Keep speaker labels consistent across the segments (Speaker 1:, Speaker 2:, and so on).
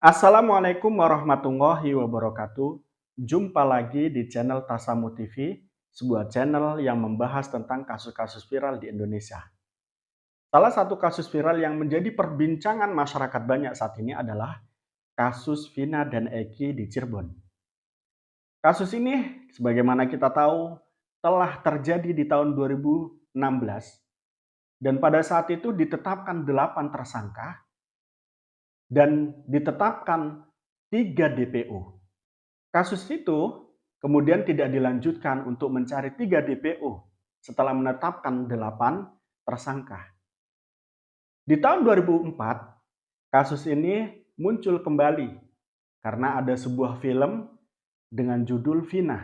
Speaker 1: Assalamualaikum warahmatullahi wabarakatuh. Jumpa lagi di channel Tasamu TV, sebuah channel yang membahas tentang kasus-kasus viral di Indonesia. Salah satu kasus viral yang menjadi perbincangan masyarakat banyak saat ini adalah kasus Vina dan Eki di Cirebon. Kasus ini, sebagaimana kita tahu, telah terjadi di tahun 2016 dan pada saat itu ditetapkan 8 tersangka dan ditetapkan 3 DPO. Kasus itu kemudian tidak dilanjutkan untuk mencari 3 DPO setelah menetapkan 8 tersangka. Di tahun 2004, kasus ini muncul kembali karena ada sebuah film dengan judul Vina,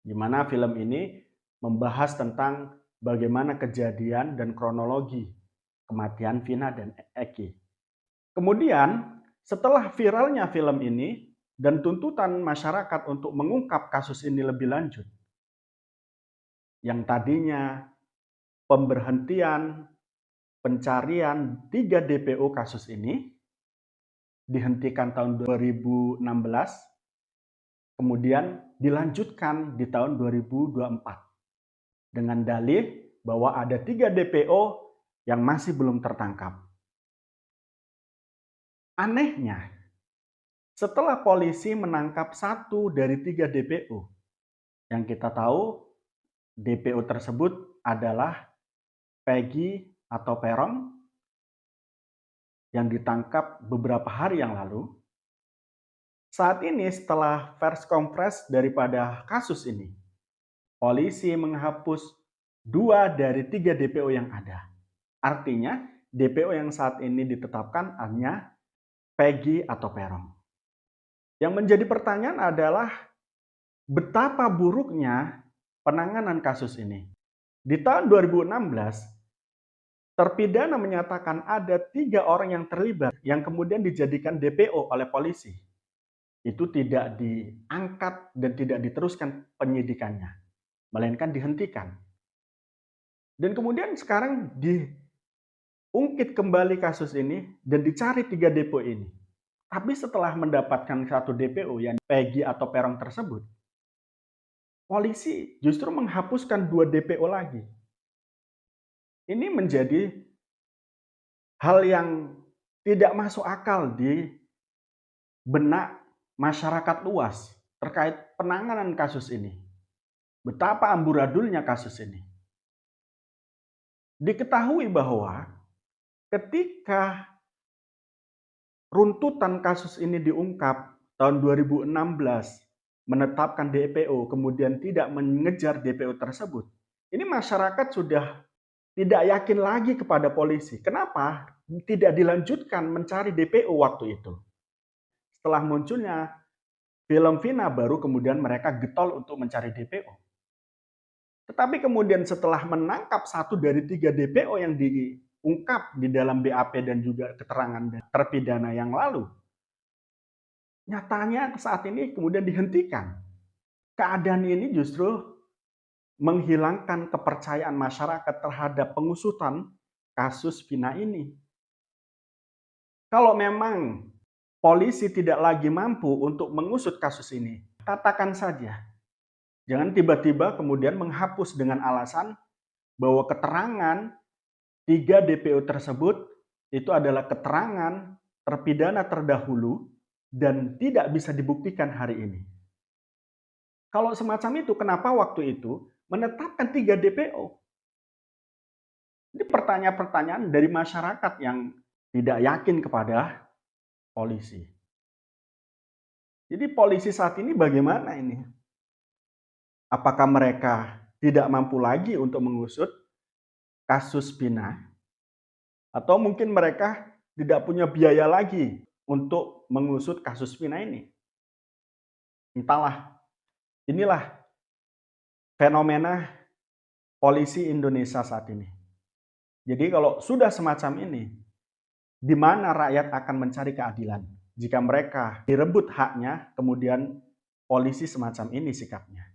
Speaker 1: di mana film ini membahas tentang bagaimana kejadian dan kronologi kematian Vina dan Eki. Kemudian, setelah viralnya film ini dan tuntutan masyarakat untuk mengungkap kasus ini lebih lanjut, yang tadinya pemberhentian pencarian 3 DPO kasus ini dihentikan tahun 2016, kemudian dilanjutkan di tahun 2024 dengan dalih bahwa ada 3 DPO yang masih belum tertangkap. Anehnya, setelah polisi menangkap 1 dari 3 DPO, yang kita tahu DPO tersebut adalah Peggy atau Peron yang ditangkap beberapa hari yang lalu. Saat ini setelah pers kompres daripada kasus ini, polisi menghapus 2 dari 3 DPO yang ada. Artinya DPO yang saat ini ditetapkan hanya Peggy atau Peron. Yang menjadi pertanyaan adalah betapa buruknya penanganan kasus ini. Di tahun 2016, terpidana menyatakan ada 3 orang yang terlibat yang kemudian dijadikan DPO oleh polisi. Itu tidak diangkat dan tidak diteruskan penyidikannya, melainkan dihentikan. Dan kemudian sekarang diungkit kembali kasus ini dan dicari 3 DPO ini. Tapi setelah mendapatkan 1 DPO yang Peggy atau Peron tersebut, polisi justru menghapuskan 2 DPO lagi. Ini menjadi hal yang tidak masuk akal di benak masyarakat luas terkait penanganan kasus ini. Betapa amburadulnya kasus ini. Diketahui bahwa ketika runtutan kasus ini diungkap tahun 2016, menetapkan DPO, kemudian tidak mengejar DPO tersebut, ini masyarakat sudah tidak yakin lagi kepada polisi. Kenapa? Tidak dilanjutkan mencari DPO waktu itu. Setelah munculnya film Vina, baru kemudian mereka getol untuk mencari DPO. Tetapi kemudian setelah menangkap 1 dari 3 DPO yang diungkap di dalam BAP dan juga keterangan terpidana yang lalu, nyatanya saat ini kemudian dihentikan. Keadaan ini justru menghilangkan kepercayaan masyarakat terhadap pengusutan kasus Vina ini. Kalau memang polisi tidak lagi mampu untuk mengusut kasus ini, katakan saja. Jangan tiba-tiba kemudian menghapus dengan alasan bahwa keterangan 3 DPO tersebut itu adalah keterangan terpidana terdahulu dan tidak bisa dibuktikan hari ini. Kalau semacam itu, kenapa waktu itu menetapkan 3 DPO? Ini pertanyaan-pertanyaan dari masyarakat yang tidak yakin kepada polisi. Jadi polisi saat ini bagaimana ini? Apakah mereka tidak mampu lagi untuk mengusut kasus Vina? Atau mungkin mereka tidak punya biaya lagi untuk mengusut kasus Vina ini? Entahlah, inilah fenomena polisi Indonesia saat ini. Jadi kalau sudah semacam ini, di mana rakyat akan mencari keadilan? Jika mereka direbut haknya, kemudian polisi semacam ini sikapnya.